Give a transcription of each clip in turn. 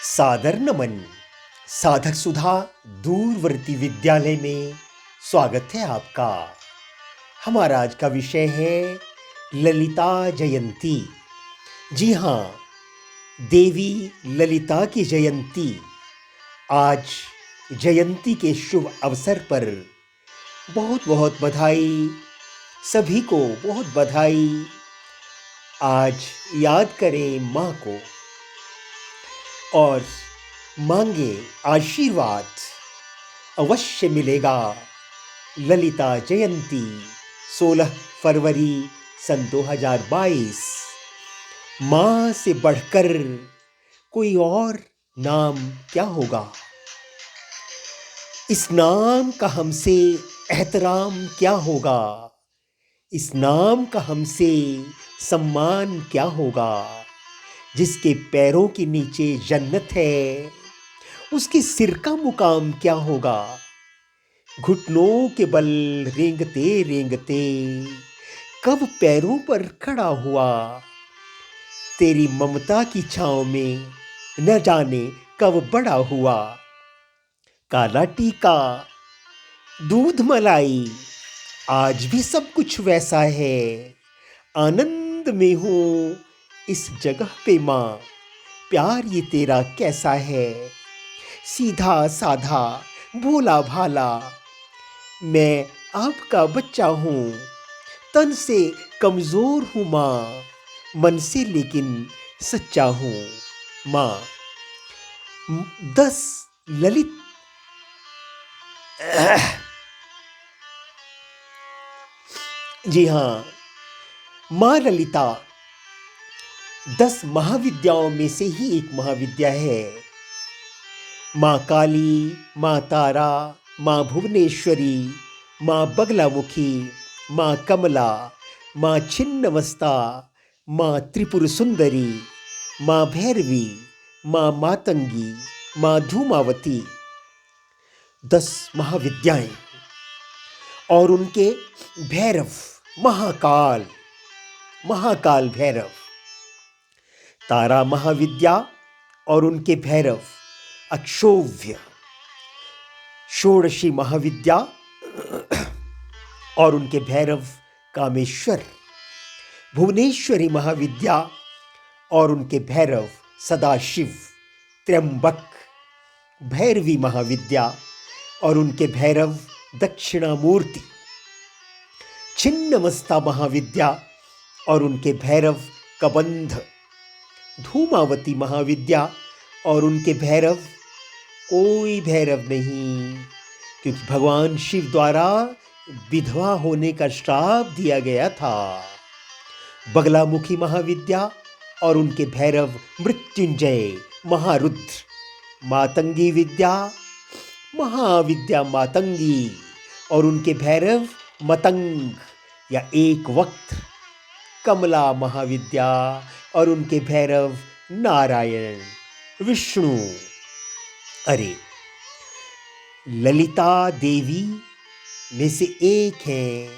सादर नमन। साधक सुधा दूरवर्ती विद्यालय में स्वागत है आपका। हमारा आज का विषय है ललिता जयंती। जी हाँ, देवी ललिता की जयंती। आज जयंती के शुभ अवसर पर बहुत बहुत बधाई, सभी को बहुत बधाई। आज याद करें माँ को और मांगे आशीर्वाद, अवश्य मिलेगा। ललिता जयंती 16 फरवरी सन 2022। माँ से बढ़कर कोई और नाम क्या होगा? इस नाम का हमसे एहतराम क्या होगा? इस नाम का हमसे सम्मान क्या होगा? जिसके पैरों के नीचे जन्नत है, उसके सिर का मुकाम क्या होगा? घुटनों के बल रेंगते रेंगते कब पैरों पर खड़ा हुआ? तेरी ममता की छांव में न जाने कब बड़ा हुआ। काला टीका, दूध मलाई, आज भी सब कुछ वैसा है। आनंद में हूँ इस जगह पे माँ, प्यार ये तेरा कैसा है? सीधा साधा भोला भाला, मैं आपका बच्चा हूँ। तन से कमजोर हूँ माँ, मन से लेकिन सच्चा हूँ माँ। 10 ललित जी हाँ, माँ ललिता 10 महाविद्याओं में से ही एक महाविद्या है। माँ काली, माँ तारा, माँ भुवनेश्वरी, माँ बगलामुखी, माँ कमला, माँ छिन्नमस्ता, माँ त्रिपुर सुंदरी, माँ भैरवी, माँ मातंगी, माँ धूमावती। 10 महाविद्याएं और उनके भैरव महाकाल, महाकाल भैरव। तारा महाविद्या और उनके भैरव अक्षोभ्य। षोडशी महाविद्या और उनके भैरव कामेश्वर। भुवनेश्वरी महाविद्या और उनके भैरव सदाशिव त्र्यंबक। भैरवी महाविद्या और उनके भैरव दक्षिणामूर्ति। छिन्नमस्ता महाविद्या और उनके भैरव कबंध। धूमावती महाविद्या और उनके भैरव कोई भैरव नहीं, क्योंकि भगवान शिव द्वारा विधवा होने का श्राप दिया गया था। बगलामुखी महाविद्या और उनके भैरव मृत्युंजय महारुद्र। मातंगी विद्या, महाविद्या मातंगी और उनके भैरव मतंग या एक वक्त। कमला महाविद्या और उनके भैरव नारायण विष्णु। अरे, ललिता देवी में से एक है।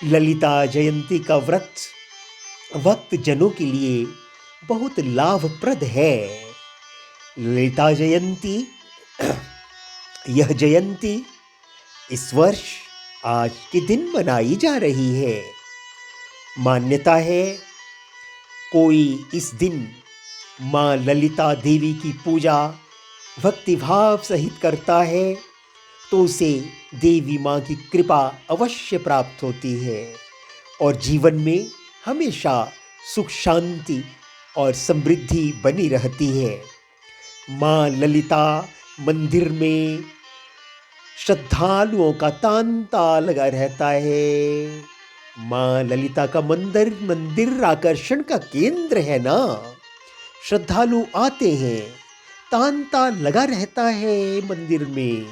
ललिता जयंती का व्रत भक्त जनों के लिए बहुत लाभप्रद है। ललिता जयंती यह जयंती इस वर्ष आज के दिन मनाई जा रही है। मान्यता है, कोई इस दिन माँ ललिता देवी की पूजा भक्तिभाव सहित करता है तो उसे देवी माँ की कृपा अवश्य प्राप्त होती है और जीवन में हमेशा सुख शांति और समृद्धि बनी रहती है। माँ ललिता मंदिर में श्रद्धालुओं का तांता लगा रहता है। माँ ललिता का मंदिर आकर्षण का केंद्र है ना। श्रद्धालु आते हैं, तांता लगा रहता है मंदिर में।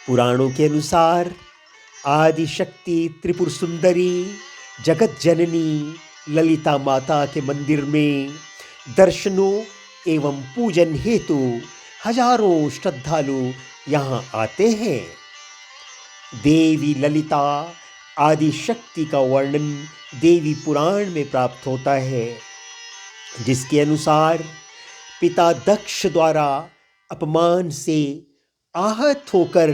पुराणों के अनुसार आदि शक्ति त्रिपुर सुंदरी जगत जननी ललिता माता के मंदिर में दर्शनों एवं पूजन हेतु हजारों श्रद्धालु यहाँ आते हैं। देवी ललिता आदि शक्ति का वर्णन देवी पुराण में प्राप्त होता है, जिसके अनुसार पिता दक्ष द्वारा अपमान से आहत होकर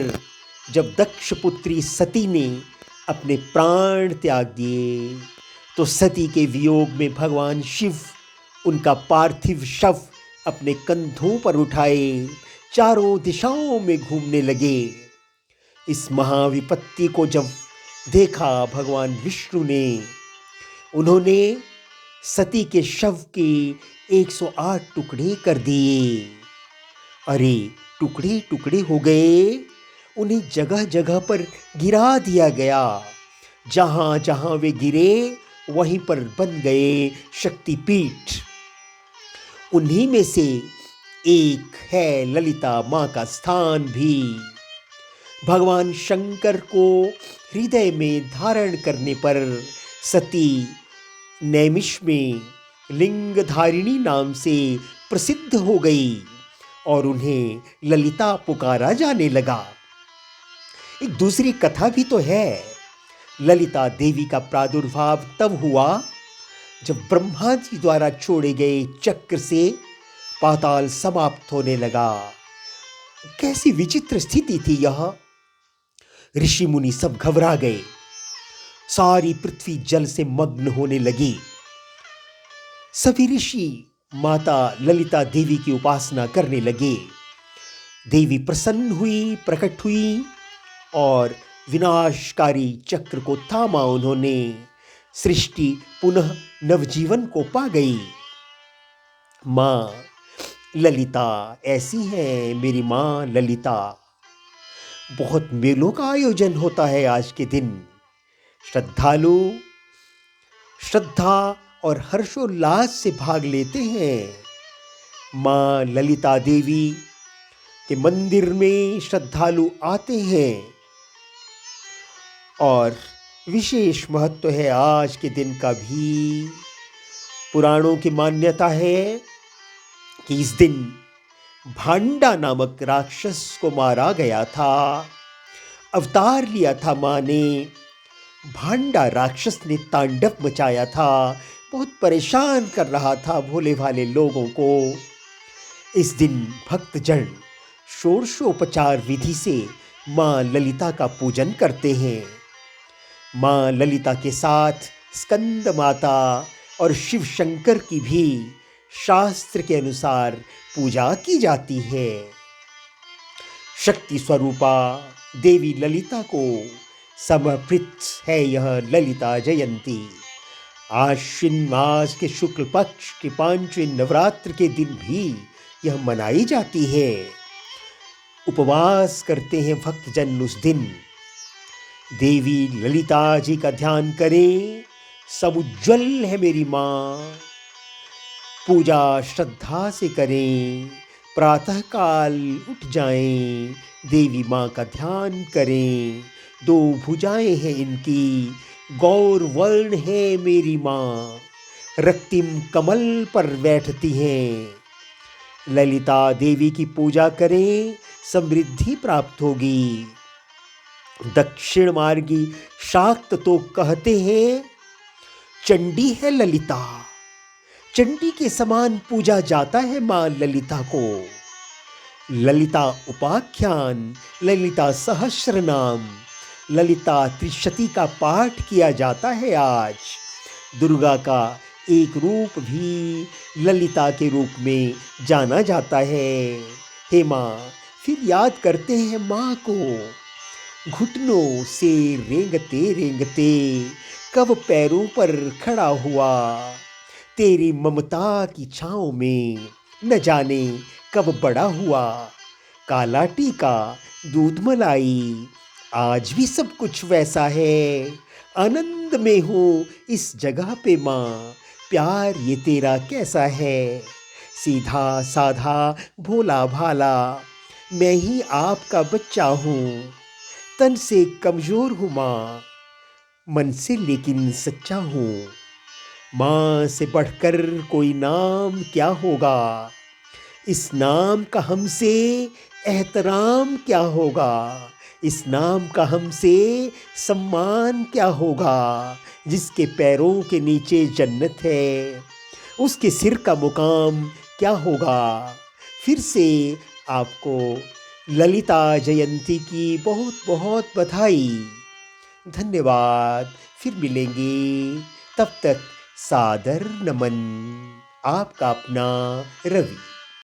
जब दक्ष पुत्री सती ने अपने प्राण त्याग दिए तो सती के वियोग में भगवान शिव उनका पार्थिव शव अपने कंधों पर उठाए चारों दिशाओं में घूमने लगे। इस महाविपत्ति को जब देखा भगवान विष्णु ने, उन्होंने सती के शव के 108 टुकड़े कर दिए। अरे टुकड़े टुकड़े हो गए, उन्हें जगह जगह पर गिरा दिया गया। जहां जहां वे गिरे वहीं पर बन गए शक्तिपीठ। उन्हीं में से एक है ललिता मां का स्थान भी। भगवान शंकर को हृदय में धारण करने पर सती नैमिष में लिंगधारिणी नाम से प्रसिद्ध हो गई और उन्हें ललिता पुकारा जाने लगा। एक दूसरी कथा भी तो है। ललिता देवी का प्रादुर्भाव तब हुआ जब ब्रह्मा जी द्वारा छोड़े गए चक्र से पाताल समाप्त होने लगा। कैसी विचित्र स्थिति थी यह। ऋषि मुनि सब घबरा गए। सारी पृथ्वी जल से मग्न होने लगी। सभी ऋषि माता ललिता देवी की उपासना करने लगे। देवी प्रसन्न हुई, प्रकट हुई और विनाशकारी चक्र को थामा उन्होंने। सृष्टि पुनः नवजीवन को पा गई। मां ललिता ऐसी है, मेरी मां ललिता। बहुत मेलों का आयोजन होता है आज के दिन। श्रद्धालु श्रद्धा और हर्षोल्लास से भाग लेते हैं। मां ललिता देवी के मंदिर में श्रद्धालु आते हैं और विशेष महत्व है आज के दिन का भी। पुराणों की मान्यता है कि इस दिन भांडा नामक राक्षस को मारा गया था। अवतार लिया था मां ने। भांडा राक्षस ने तांडव मचाया था, बहुत परेशान कर रहा था भोले भाले लोगों को। इस दिन भक्तजन षोडशोपचार विधि से मां ललिता का पूजन करते हैं। मां ललिता के साथ स्कंद माता और शिव शंकर की भी शास्त्र के अनुसार पूजा की जाती है। शक्ति स्वरूपा देवी ललिता को समर्पित है यह ललिता जयंती। आश्विन मास के शुक्ल पक्ष के 5वें नवरात्र के दिन भी यह मनाई जाती है। उपवास करते हैं भक्तजन उस दिन। देवी ललिता जी का ध्यान करें, सब उज्जवल है मेरी मां। पूजा श्रद्धा से करें, प्रातःकाल उठ जाएं, देवी मां का ध्यान करें। 2 भुजाएं हैं इनकी, गौर वर्ण है मेरी मां। रक्तिम कमल पर बैठती हैं। ललिता देवी की पूजा करें, समृद्धि प्राप्त होगी। दक्षिण मार्गी शाक्त तो कहते हैं चंडी है ललिता। चंडी के समान पूजा जाता है मां ललिता को। ललिता उपाख्यान, ललिता सहस्र नाम, ललिता त्रिशती का पाठ किया जाता है आज। दुर्गा का एक रूप भी ललिता के रूप में जाना जाता है। हे मां, फिर याद करते हैं मां को। घुटनों से रेंगते रेंगते कब पैरों पर खड़ा हुआ। तेरी ममता की छाँव में न जाने कब बड़ा हुआ। काला टीका, दूध मलाई, आज भी सब कुछ वैसा है। आनंद में हूँ इस जगह पे माँ, प्यार ये तेरा कैसा है। सीधा साधा भोला भाला, मैं ही आपका बच्चा हूँ। तन से कमज़ोर हूँ माँ, मन से लेकिन सच्चा हूँ। माँ से बढ़कर कोई नाम क्या होगा। इस नाम का हमसे एहतराम क्या होगा। इस नाम का हमसे सम्मान क्या होगा। जिसके पैरों के नीचे जन्नत है, उसके सिर का मुकाम क्या होगा। फिर से आपको ललिता जयंती की बहुत बहुत बधाई। धन्यवाद। फिर मिलेंगे, तब तक सादर नमन। आपका अपना रवि।